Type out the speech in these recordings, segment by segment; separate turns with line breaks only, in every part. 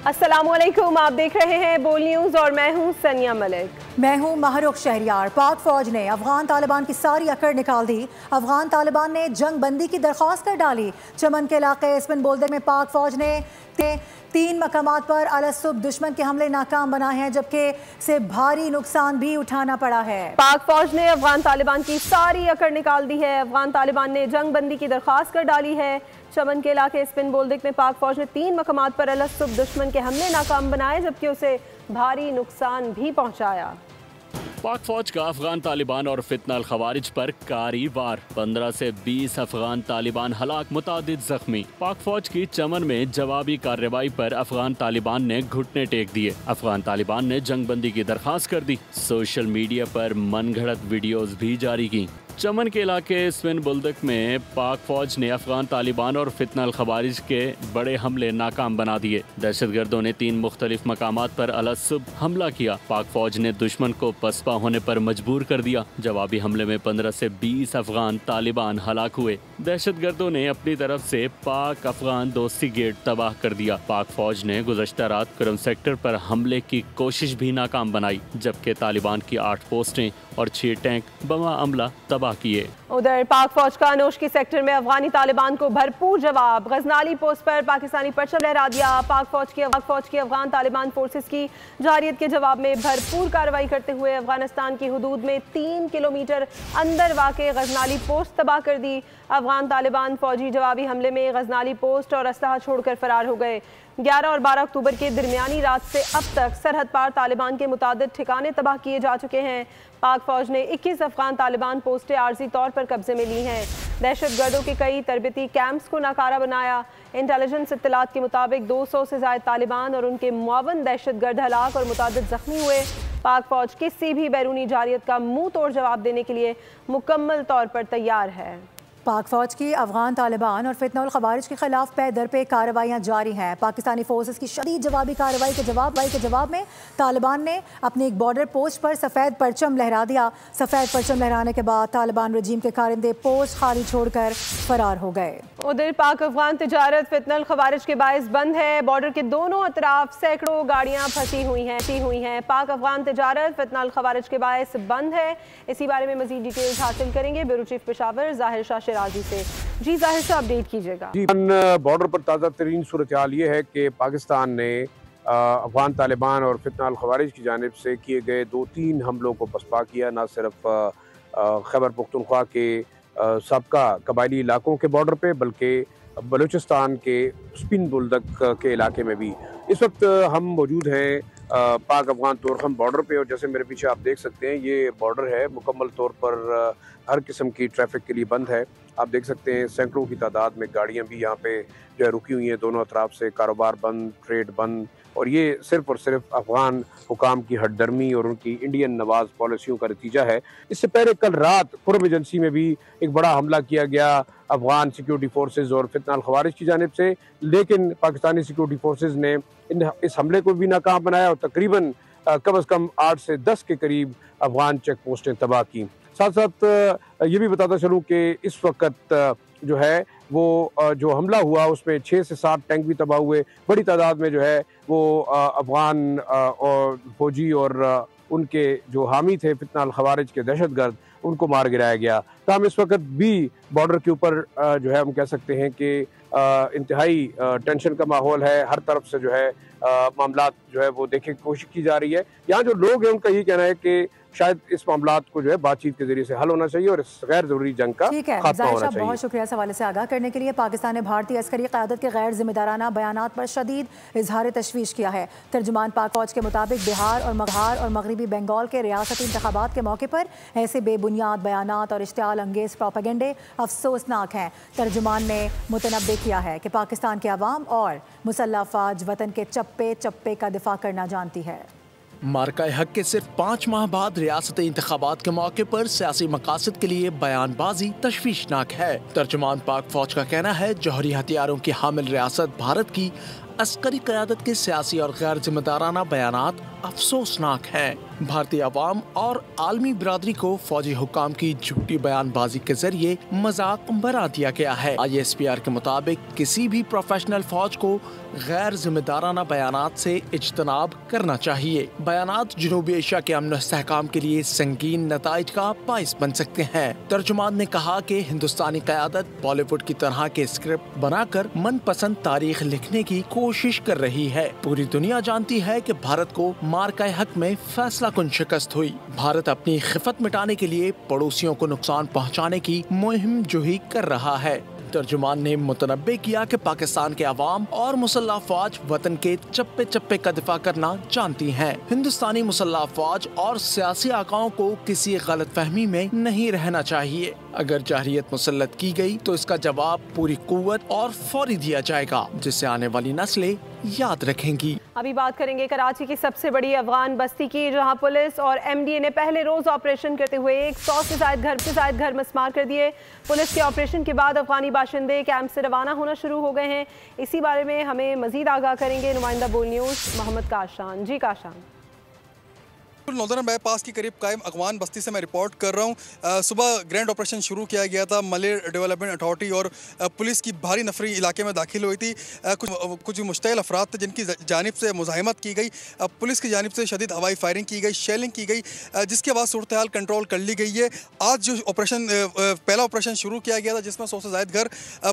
अस्सलाम वालेकुम, आप देख रहे हैं बोल न्यूज़ और मैं हूं सनिया मलिक।
मैं हूं महरुख शहरियार। पाक फौज ने अफगान तालिबान की सारी अकड़ निकाल दी। अफगान तालिबान ने जंग बंदी की दरख्वास्त कर डाली। चमन के इलाके स्पिन बोल्डर में पाक फौज ने 3 मकामात पर अलसुब दुश्मन के हमले नाकाम बनाए हैं, जबकि से भारी नुकसान भी उठाना पड़ा है।
पाक फौज ने अफगान तालिबान की सारी अकड़ निकाल दी है। अफगान तालिबान ने जंग बंदी की दरख्वास्त कर डाली है। चमन के इलाके स्पिन बोल्डिक में पाक फौज ने 3 मकामात पर अलसुब दुश्मन के हमले नाकाम बनाए, जबकि उसे भारी नुकसान भी पहुंचाया।
पाक फौज का अफगान तालिबान और फितना अल खवारिज पर कारी वार, 15 से 20 अफगान तालिबान हलाक, मुतादिद जख्मी। पाक फौज की चमन में जवाबी कार्रवाई पर अफगान तालिबान ने घुटने टेक दिए। अफगान तालिबान ने जंग बंदी की दरख्वास्त कर दी। सोशल मीडिया पर मनगढ़ंत वीडियोस भी जारी की। चमन के इलाके स्पिन बुल्दक में पाक फौज ने अफगान तालिबान और फितना अल खवारिज के बड़े हमले नाकाम बना दिए। दहशतगर्दों ने 3 मुख्तलिफ मकामात पर अलसुब हमला किया। पाक फौज ने दुश्मन को पसपा होने पर मजबूर कर दिया। जवाबी हमले में 15 से 20 अफगान तालिबान हलाक हुए। दहशतगर्दों ने अपनी तरफ से पाक अफगान दोस्ती गेट तबाह कर दिया। पाक फौज ने गुज़श्ता रात कुरम सेक्टर पर हमले की कोशिश भी नाकाम बनाई, जबकि तालिबान की 8 पोस्टें और 6 टैंक बमा अमला तबाह किए।
उधर पाक फौज का नोशकी सेक्टर में अफगानी तालिबान को भरपूर जवाब। गजनाली पोस्ट पर पाकिस्तानी परचम लहरा दिया। पाक फौज की अफगान तालिबान फोर्सेस की जारियत के जवाब में भरपूर कार्रवाई करते हुए अफगानिस्तान की हुदूद में 3 किलोमीटर अंदर वाक़े गजनाली पोस्ट तबाह कर दी। अफगान तालिबान फौजी जवाबी हमले में गजनाली पोस्ट और असलहा छोड़कर फरार हो गए। 11 और 12 अक्टूबर के दरमियानी रात से अब तक सरहद पार तालिबान के मुतादिद ठिकाने तबाह किए जा चुके हैं। पाक फौज ने 21 अफगान तालिबान पोस्टें आर्जी तौर पर कब्जे में ली हैं। दहशतगर्दों के कई तरबती कैंप्स को नाकारा बनाया। इंटेलिजेंस इत्तलात के मुताबिक 200 से ज़ायद तालिबान और उनके मुआवन दहशतगर्द हलाक और मुतादिद जख्मी हुए। पाक फौज किसी भी बैरूनी जारियत का मुंह तोड़ जवाब देने के लिए मुकम्मल तौर पर तैयार है।
पाक फौज की अफगान तालिबान और फितना अल खवारिज के खिलाफ पे दर पे कार्रवाइयाँ जारी हैं। पाकिस्तानी फोर्सेस की शदीद जवाबी कार्रवाई के जवाब में तालिबान ने अपनी एक बॉर्डर पोस्ट पर सफ़ेद परचम लहरा दिया। सफ़ेद परचम लहराने के बाद तालिबान रजीम के कारिंदे पोस्ट खाली छोड़कर फरार हो गए।
उधर पाक अफगान तिजारत फितना अल खवारिज के बायस बंद है। बॉर्डर के दोनों अतराफ सैकड़ों गाड़ियाँ फंसी हुई हैं। पाक अफगान तिजारत फितना अल खवारिज के बायस बंद है। इसी बारे में मजीद डिटेल्स हासिल करेंगे ब्यूरो चीफ पेशावर ज़ाहिर शाह राजी से। जी ज़ाहिर शाह, अपडेट कीजिएगा।
जी, बॉर्डर पर ताज़ा तरीन सूरत हाल ये है कि पाकिस्तान ने अफगान तालिबान और फितना अल खवारिज की जानिब से किए गए 2-3 हमलों को पसपा किया। न सिर्फ खैबर पख्तूनख्वा के सबका कबायली इलाकों के बॉर्डर पे, बल्कि बलूचिस्तान के स्पिन बुल्दक के इलाके में भी। इस वक्त हम मौजूद हैं पाक अफगान तोरखम बॉर्डर पे, और जैसे मेरे पीछे आप देख सकते हैं ये बॉर्डर है मुकम्मल तौर पर हर किस्म की ट्रैफिक के लिए बंद है। आप देख सकते हैं सैकड़ों की तादाद में गाड़ियां भी यहाँ पे जो है रुकी हुई हैं। दोनों अतराफ से कारोबार बंद, ट्रेड बंद, और ये सिर्फ और सिर्फ अफगान हुकाम की हटदर्मी और उनकी इंडियन नवाज पॉलिसियों का नतीजा है। इससे पहले कल रात कुरम एजेंसी में भी एक बड़ा हमला किया गया अफगान सिक्योरिटी फोर्सेज और फितना अल खवारिज की जानिब से, लेकिन पाकिस्तानी सिक्योरिटी फोर्सेज ने इस हमले को भी नाकाम बनाया और तकरीबन कम अज़ कम 8 से 10 के करीब अफगान चेक पोस्टें तबाह की। साथ साथ ये भी बताता चलूँ कि इस वक्त जो है वो जो हमला हुआ उसमें 6 से 7 टैंक भी तबाह हुए। बड़ी तादाद में जो है वो अफगान और फौजी और उनके जो हामी थे फितना अल खवारिज के दहशतगर्द, उनको मार गिराया गया। तमाम इस वक्त भी बॉर्डर के ऊपर जो है हम कह सकते हैं कि इंतहाई टेंशन का माहौल है। हर तरफ से जो है मामलात जो है वो देखने की कोशिश की जा रही है। यहाँ जो लोग हैं उनका यही कहना है कि शायद इस मामलात को जो है बातचीत के जरिए से हल होना चाहिए और इस गैर जरूरी जंग का खात्मा होना चाहिए।
बहुत शुक्रिया इस हवाले से आगाह करने के लिए। पाकिस्तान ने भारतीय अस्करी क़यादत के गैर जिम्मेदाराना बयानात पर शदीद इजहार तशवीश किया है। तर्जुमान पाक फौज के मुताबिक बिहार और मगरबी बंगाल के रियासती इंतखाबात के मौके पर ऐसे बेबुनियाद बयानात और इश्तियाल अंगेज प्रोपेगेंडे अफसोसनाक हैं। तर्जुमान ने मुतनब्बे किया है कि पाकिस्तान के अवाम और मुसल्लह अफवाज वतन के चप्पे चप्पे का दिफा करना जानती है।
मार्का हक के सिर्फ 5 माह बाद रियासती इंतखाबात के मौके पर सियासी मकासद के लिए बयानबाजी तशवीशनाक है। तर्जुमान पाक फौज का कहना है जौहरी हथियारों की हामिल रियासत भारत की عسکری قیادت کے سیاسی اور غیر ذمہ دارانہ بیانات افسوسناک ہیں۔ بھارتی عوام اور عالمی برادری کو فوجی حکام کی جھوٹی بیان بازی کے ذریعے مذاق بنا دیا گیا ہے۔ ISPR کے مطابق کسی بھی پروفیشنل فوج کو غیر ذمہ دارانہ بیانات سے اجتناب کرنا چاہیے۔ بیانات جنوبی ایشیا کے امن و استحکام کے لیے سنگین نتائج کا باعث بن سکتے ہیں۔ ترجمان نے کہا کہ ہندوستانی قیادت بالی ووڈ کی طرح کے اسکرپٹ بنا کر من پسند تاریخ لکھنے کی کوشش کر رہی ہے۔ پوری دنیا جانتی ہے کہ بھارت کو مارکہ حق میں فیصلہ کن شکست ہوئی۔ بھارت اپنی خفت مٹانے کے لیے پڑوسیوں کو نقصان پہنچانے کی مہم جوہی کر رہا ہے۔ ترجمان نے متنبع کیا کہ پاکستان کے عوام اور مسلح فوج وطن کے چپے چپے کا دفاع کرنا جانتی ہیں۔ ہندوستانی مسلح فوج اور سیاسی آقاؤں کو کسی غلط فہمی میں نہیں رہنا چاہیے۔ اگر جارحیت مسلط کی گئی تو اس کا جواب پوری قوت اور فوری دیا جائے گا، جس سے آنے والی نسلیں یاد رکھیں گی۔
ابھی بات کریں گے کراچی کی سب سے بڑی افغان بستی کی، جہاں پولیس اور MDA نے پہلے روز آپریشن کرتے ہوئے 100 سے زائد گھر مسمار کر دیے۔ پولیس کے آپریشن کے بعد افغانی باشندے کیمپ سے روانہ ہونا شروع ہو گئے ہیں۔ اسی بارے میں ہمیں مزید آگاہ کریں گے نمائندہ بول news Muhammad Kashan. G Kashan.
نوردرن by پاس کے قریب قائم افغان بستی سے میں رپورٹ کر رہا ہوں۔ صبح گرینڈ آپریشن شروع کیا گیا تھا۔ ملے ڈیولپمنٹ اتھارٹی اور پولیس کی بھاری نفری علاقے میں داخل ہوئی تھی۔ کچھ مشتعل افراد تھے جن کی جانب سے مزاحمت کی گئی، پولیس کی جانب سے شدید ہوائی فائرنگ کی گئی، شیلنگ کی گئی، جس کے بعد صورتحال کنٹرول کر لی گئی ہے۔ آج جو پہلا آپریشن شروع کیا گیا تھا جس میں 100 سے زائد گھر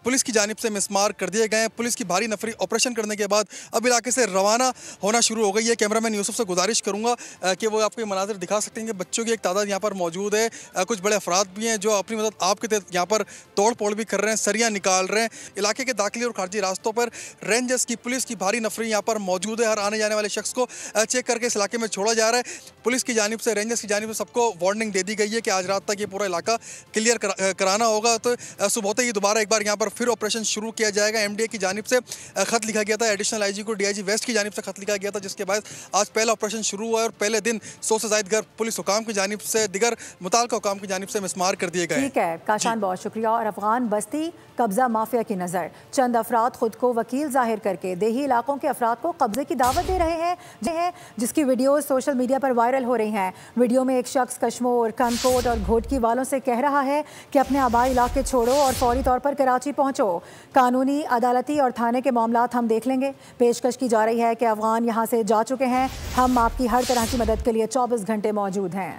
پولیس کی جانب سے مسمار کر دیے گئے ہیں۔ پولیس کی بھاری نفری آپریشن کرنے کے بعد اب علاقے سے روانہ ہونا شروع ہو گئی ہے۔ کیمرہ مین یوسف سے گزارش کروں گا کہ وہ آپ کو مناظر دکھا سکتے ہیں کہ بچوں کی ایک تعداد یہاں پر موجود ہے، کچھ بڑے افراد بھی ہیں جو اپنی مدد آپ کے تحت یہاں پر توڑ پھوڑ بھی کر رہے ہیں، سریاں نکال رہے ہیں۔ علاقے کے داخلی اور خارجی راستوں پر رینجرز کی پولیس کی بھاری نفری یہاں پر موجود ہے۔ ہر آنے جانے والے شخص کو چیک کر کے اس علاقے میں چھوڑا جا رہا ہے۔ پولیس کی جانب سے، رینجرز کی جانب سے سب کو وارننگ دے دی گئی ہے کہ آج رات تک یہ پورا علاقہ کلیئر کرانا ہوگا۔ تو صبح ہوتے ہی دوبارہ ایک بار یہاں پر پھر آپریشن شروع کیا جائے گا۔ MDA کی جانب سے خط لکھا گیا تھا، ایڈیشنل IG کو DIG ویسٹ کی جانب سے خط لکھا گیا تھا، جس کے بعد آج پہلا آپریشن شروع ہوا ہے اور پہلے دن 100 سے زائد گھر پولیس حکام کی جانب سے، دیگر متعلقہ حکام کی جانب سے مسمار کر دیے گئے۔
ٹھیک ہے کاشان، بہت شکریہ۔ اور افغان بستی قبضہ مافیا کی نظر، چند افراد خود کو وکیل ظاہر کر کے دیہی علاقوں کے افراد کو قبضے کی دعوت دے رہے ہیں، جس کی ویڈیوز سوشل میڈیا پر وائرل ہو رہی ہیں۔ ویڈیو میں ایک شخص کشمور، کنکوٹ اور گھوٹکی والوں سے کہہ رہا ہے کہ اپنے آبائی علاقے چھوڑو اور فوری طور پر کراچی پہنچو، قانونی، عدالتی اور تھانے کے معاملات ہم دیکھ لیں گے۔ پیشکش کی جا رہی ہے کہ افغان یہاں سے جا چکے ہیں، ہم آپ کی ہر طرح کی مدد کے لیے 24 گھنٹے موجود ہیں۔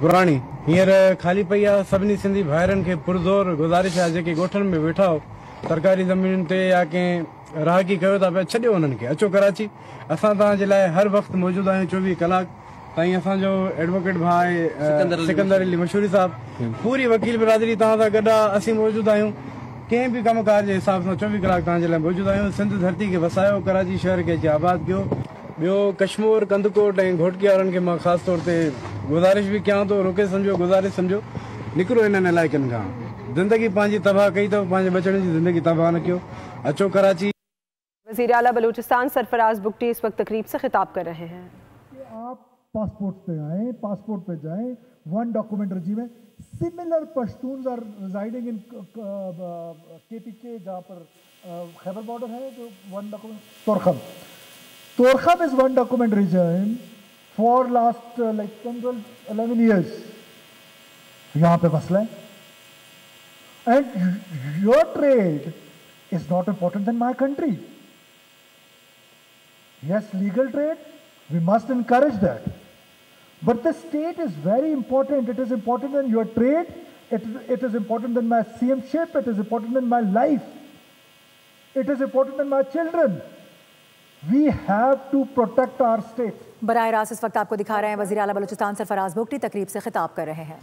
پرانی ہیر خالی پئی ہے، سبنی سندھی بھائرن کے پرزور گزارش ہے جے گوٹھن میں بیٹھا ہو سرکاری زمین تے یا کہ راہگی کیو تا پیا چھڈیو انہن کے اچو کراچی۔ اساں تاں جے لائے ہر وقت موجود آहियूं 24 کلاک تائیں۔ اساں جو ایڈوکیٹ بھائی سکندر علی مشہوری صاحب، پوری وکیل برادری تاں سا گڈا اسی موجود آहियूं، कंहिं भी कम कार जे हिसाब सां 24 कलाक तव्हांजे लाइ मौजूदु आहियूं। सिंध धरती खे वसायो, कराची शहर खे आबाद कयो। ॿियो कश्मीर, कंदकोट ऐं घोटकी वारनि खे मां ख़ासि तौर ते गुज़ारिश भी कयां थो, रोके सम्झो, गुज़ारिश सम्झो, निकिरो इन्हनि इलाइक़नि खां। ज़िंदगी पंहिंजी तबाह कई अथव, पंहिंजे बचड़नि जी ज़िंदगी तबाह न कयो। अचो कराची।
वज़ीर आला बलूचिस्तान सरफराज बुगटी इस वक्त तकरीब से खिताब कर रहे हैं।
आप पासपोर्ट पे आएँ, पासपोर्ट पे जाएँ, वन डॉक्यूमेंट रजीम है। Similar Pashtuns are residing in KPK, जहाँ पर खैबर बॉर्डर है, जो one document Torkham is one document regime for last like 10, 12, 11 years. यहाँ पे मसला है, and your trade is not important than my country. Yes, legal trade, we must encourage that. But the state is very important. It is important than your trade. It is important than my CM-ship. It is important than my life. It is important than my children. We have to protect our state.
براہ راست اس وقت آپ کو دکھا رہے ہیں وزیر اعلیٰ بلوچستان سرفراز بگٹی تقریب سے خطاب کر رہے ہیں۔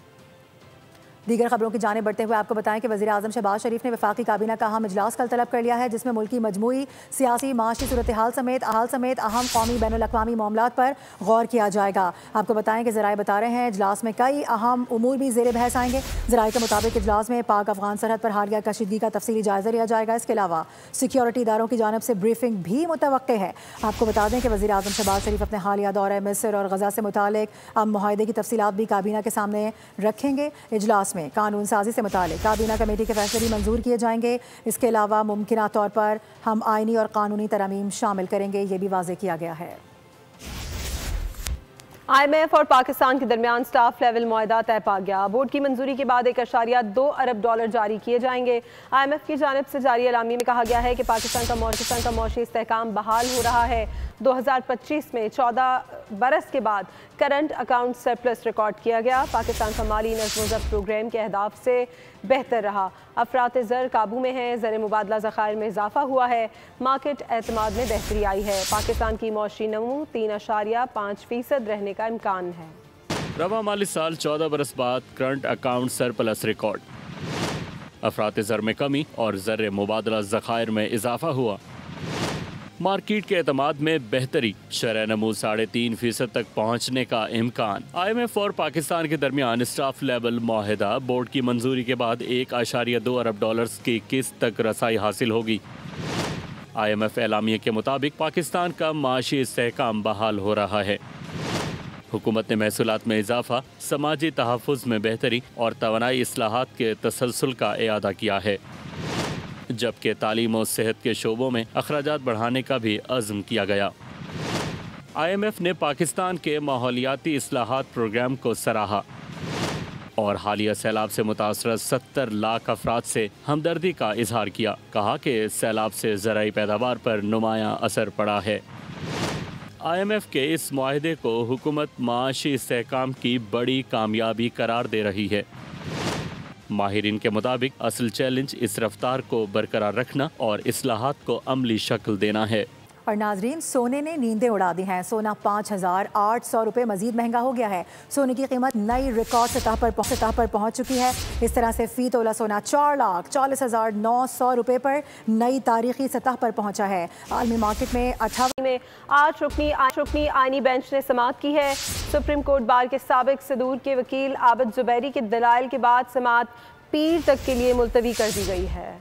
دیگر خبروں کی جانب بڑھتے ہوئے آپ کو بتائیں کہ وزیر اعظم شہباز شریف نے وفاقی کابینہ کا اہم اجلاس کل طلب کر لیا ہے، جس میں ملکی مجموعی سیاسی معاشی صورتحال سمیت اہم قومی بین الاقوامی معاملات پر غور کیا جائے گا۔ آپ کو بتائیں کہ ذرائع بتا رہے ہیں اجلاس میں کئی اہم امور بھی زیر بحث آئیں گے۔ ذرائع کے مطابق اجلاس میں پاک افغان سرحد پر حالیہ کشیدگی کا تفصیلی جائزہ لیا جائے گا۔ اس کے علاوہ سیکیورٹی اداروں کی جانب سے بریفنگ بھی متوقع ہے۔ آپ کو بتا دیں کہ وزیر اعظم شہباز شریف اپنے حالیہ دورہ مصر اور غزہ سے متعلق معاہدے کی تفصیلات بھی کابینہ کے سامنے رکھیں گے۔ اجلاس में कानून साजी से मुतालिक काबीना कमेटी के फैसले भी मंजूर किए जाएंगे। इसके अलावा मुमकिन तौर पर हम आइनी और कानूनी तरमीम शामिल करेंगे, ये भी वाज़ेह किया गया है।
IMF और पाकिस्तान के दरमियान स्टाफ लेवल मुआहदा तय पा गया। बोर्ड की मंजूरी के बाद $1.2 अरब जारी किए जाएंगे। IMF की जानिब से जारी एलामी में कहा गया है कि पाकिस्तान का मौशी इस्तेहकाम बहाल हो रहा है। 2025 में 14 बरस के बाद करंट अकाउंट सरप्लस रिकॉर्ड किया गया। पाकिस्तान का माली नज़्म-ओ-ज़ब्त प्रोग्राम के अहदाफ से बेहतर रहा। अफरात ज़र काबू में है, ज़र मुबादला ज़खायर में इजाफा हुआ है, मार्केट एतमाद में बेहतरी आई है। पाकिस्तान की मौशी नमू 3.5% रहने का इम्कान है।
रवा माली साल 14 बरस बाद करंट अकाउंट सरप्लस रिकॉर्ड, अफरात ज़र में कमी और ज़र मुबादला ज़खायर में इजाफा हुआ, मार्केट के एतमाद में बेहतरी, शरह नमू 3.5% तक पहुँचने का इम्कान। IMF और पाकिस्तान के दरमियान स्टाफ लेवल मुआहदा बोर्ड की मंजूरी के बाद $1.2 अरब की किस्त तक रसाई हासिल होगी। IMF एलामिये के मुताबिक पाकिस्तान का माशी इस्तेहकाम बहाल हो रहा है। हुकूमत ने महसूलात में इजाफा, समाजी तहफ़्फ़ुज़ में बेहतरी और तवानाई इस्लाहात के तसलसल का इआदा किया है, जबकि तालीम और सेहत के शोबों में अखराजात बढ़ाने का भी अज़्म किया गया। IMF ने पाकिस्तान के माहौलियाती इस्लाहात प्रोग्राम को सराहा और हालिया सैलाब से मुतासर 70 लाख अफराद से हमदर्दी का इजहार किया। कहा कि सैलाब से ज़राई पैदावार पर नुमायां असर पड़ा है। IMF के इस मुआहदे को हुकूमत माशी इस्तेहकाम की बड़ी कामयाबी करार दे रही है। माहिरीन के मुताबिक असल चैलेंज इस रफ्तार को बरकरार रखना और इस्लाहात को अमली शक्ल देना है।
और नाजरीन, सोने ने नींदें उड़ा दी हैं। सोना 5,800 रुपये मजीद महंगा हो गया है। सोने की कीमत नई रिकॉर्ड सतह पर पहुंच चुकी है। इस तरह से फी तोला सोना 4,40,900 रुपये पर नई तारीखी सतह पर पहुंचा है। आलमी मार्केट में 28
में 8 रुकनी आइनी बेंच ने समाअत की है। सुप्रीम कोर्ट बार के साबिक सदूर के वकील आबिद जुबैरी के दलाइल के बाद समाअत पीर तक के लिए मुलतवी कर दी गई है।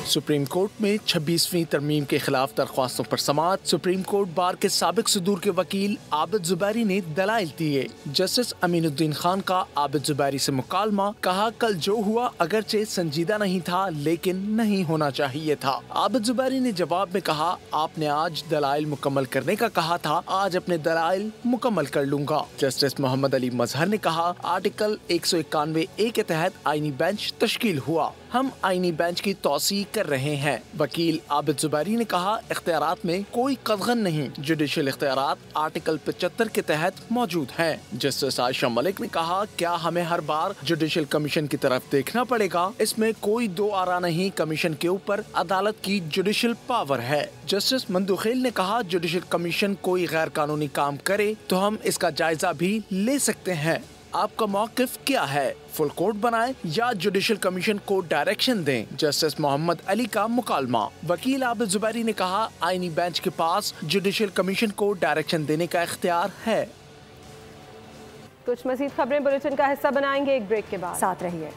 सुप्रीम कोर्ट में 26वीं तरमीम के खिलाफ दरख्वास्तों पर समाअत। सुप्रीम कोर्ट बार के साबिक सदूर के वकील आबिद जुबैरी ने दलाइल दिए। जस्टिस अमीनुद्दीन खान का आबिद जुबैरी से मुकालमा, कहा कल जो हुआ अगरचे संजीदा नहीं था लेकिन नहीं होना चाहिए था। आबिद जुबैरी ने जवाब में कहा, आपने आज दलाइल मुकम्मल करने का कहा था, आज अपने दलाइल मुकम्मल कर लूंगा। जस्टिस मोहम्मद अली मजहर ने कहा, आर्टिकल 191A के तहत आईनी बेंच तश्कील हुआ, हम आईनी बेंच की तौसीक कर रहे हैं। वकील आबिद जुबैरी ने कहा, इख्तियारात में कोई कदगन नहीं, जुडिशल इख्तियारात आर्टिकल 75 के तहत मौजूद हैं। जस्टिस आयशा मलिक ने कहा, क्या हमें हर बार जुडिशल कमीशन की तरफ देखना पड़ेगा? इसमें कोई दो आरा नहीं, कमीशन के ऊपर अदालत की जुडिशल पावर है। जस्टिस मंदुखेल ने कहा, जुडिशल कमीशन कोई गैर कानूनी काम करे तो हम इसका जायजा भी ले सकते हैं। आपका मौक़िफ़ क्या है? फुल कोर्ट बनाएं या जुडिशल कमीशन को डायरेक्शन दें? जस्टिस मोहम्मद अली का मुकालमा। वकील आबिद जुबैरी ने कहा, आईनी बेंच के पास जुडिशल कमीशन को डायरेक्शन देने का इख्तियार है।
कुछ मज़ीद खबरें बुलेटिन का हिस्सा बनाएंगे, एक ब्रेक के बाद
साथ रहिए।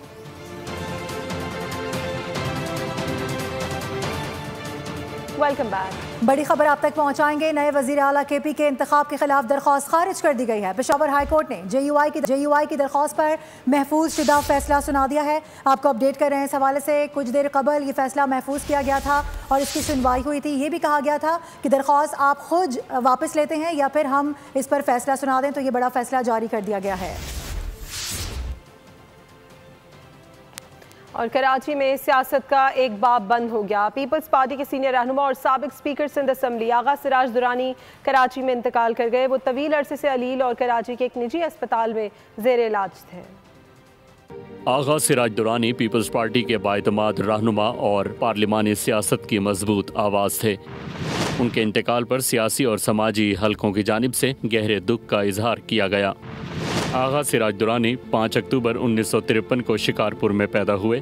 Welcome back.
बड़ी खबर आप तक पहुंचाएंगे। नए वजीर आला KP के इंतखाब के खिलाफ दरख्वास्त खारिज कर दी गई है। पेशावर हाई कोर्ट ने JUI की दरख्वास्त पर महफूज शुदा फैसला सुना दिया है। आपको अपडेट कर रहे हैं। इस हवाले से कुछ देर कबल ये फैसला महफूज किया गया था और इसकी सुनवाई हुई थी। ये भी कहा गया था कि दरख्वास्त आप खुद वापस लेते हैं या फिर हम इस पर फैसला सुना दें, तो ये बड़ा फैसला जारी कर दिया गया है।
और कराची में सियासत का एक बाब बंद हो गया। पीपल्स पार्टी के सीनियर रहनुमा और साबिक स्पीकर सिंध असम्बली आगा सिराज दुरानी कराची में इंतकाल कर गए। वो तवील अरसे से अलील और कराची के एक निजी अस्पताल में ज़ेर इलाज थे।
आगा सिराज दुरानी पीपल्स पार्टी के बाएतमाद रहनुमा और पार्लिमानी सियासत की मजबूत आवाज़ थे। उनके इंतकाल पर सियासी और समाजी हलकों की जानिब से गहरे दुख का इजहार किया गया। आगा सिराज दुरानी 5 अक्टूबर 1953 को शिकारपुर में पैदा हुए।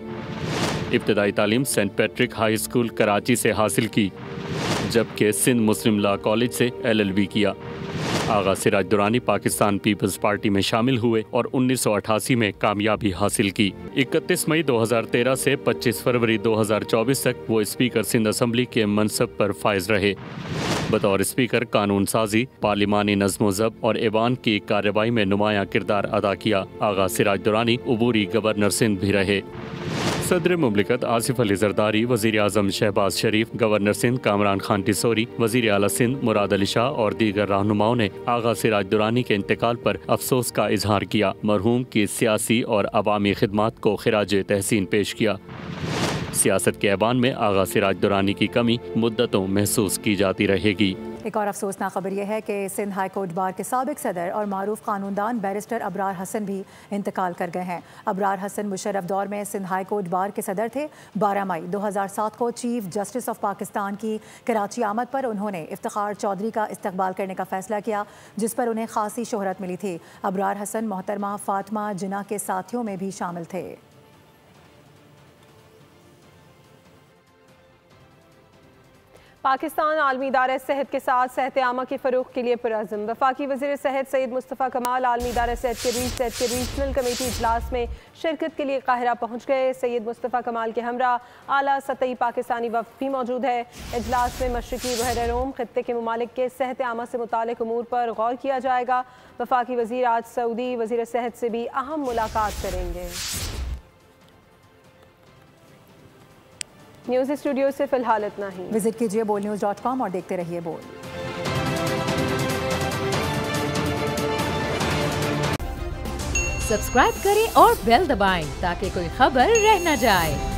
इब्तदाई तालीम Saint Patrick high school Karachi से हासिल की, जबकि सिंध मुस्लिम लॉ कॉलेज से LLB किया। आगा सिराज दुरानी पाकिस्तान पीपल्स पार्टी में शामिल हुए और 1988 में कामयाबी हासिल की। 31 मई 2013 से 25 फरवरी 2024 तक वो स्पीकर सिंध असम्बली के मनसब पर फाइज रहे। बतौर स्पीकर कानून साजी, पार्लिमानी नज़्म-ओ-ज़ब्त और ऐवान की कार्रवाई में नुमायां किरदार अदा किया। आगा सिराज दुरानी उबूरी गवर्नर सिंध भी रहे। सदर मुमलिकत आसिफ अली जरदारी, वज़ीर आज़म शहबाज शरीफ, गवर्नर सिंध कामरान खान टिसोरी, वज़ीर आला सिंध मुराद अली शाह और दीगर रहनुमाओं ने आगा सिराज दुरानी के इंतकाल पर अफसोस का इजहार किया। मरहूम की सियासी और अवामी खिदमात को खिराज तहसीन पेश किया। सियासत के ऐवान में आगा सिराज दुरानी की कमी मुद्दतों महसूस की जाती रहेगी।
एक और अफसोसनाक खबर यह है कि सिंध हाई कोर्ट बार के साबिक सदर और मारूफ कानूनदान बैरिस्टर अबरार हसन भी इंतकाल कर गए हैं। अबरार हसन मुशर्रफ दौर में सिंध हाई कोर्ट बार के सदर थे। 12 मई 2007 को चीफ जस्टिस ऑफ पाकिस्तान की कराची आमद पर उन्होंने इफ्तिखार चौधरी का इस्तकबाल करने का फैसला किया, जिस पर उन्हें खासी शोहरत मिली थी। अबरार हसन मोहतरमा फातिमा जिन्ना के साथियों में भी शामिल थे।
पाकिस्तान आलमी इदारे सेहत के साथ सेहत आमा के फ़रोग़ के लिए पुरअज़्म। वफाकी वज़ीर सेहत सैयद मुस्तफ़ा कमाल आलमी इदारे सेहत के रीजनल कमेटी इजलास में शिरकत के लिए काहिरा पहुँच गए। सैयद मुस्तफ़ा कमाल के हमरा आला सतही पाकिस्तानी वफ़द भी मौजूद है। इजलास में मशरक़ी बहर रोम ख़ित्ते के ममालिक के सेहत आमा से मुतालिक उमूर पर गौर किया जाएगा। वफाकी वज़ीर आज सऊदी वज़ीर सेहत से भी अहम मुलाकात करेंगे। न्यूज़ स्टूडियो से फिलहाल इतना ही।
विजिट कीजिए bolnews.com और देखते रहिए बोल।
सब्सक्राइब करें और बेल दबाएं ताकि कोई खबर रह न जाए।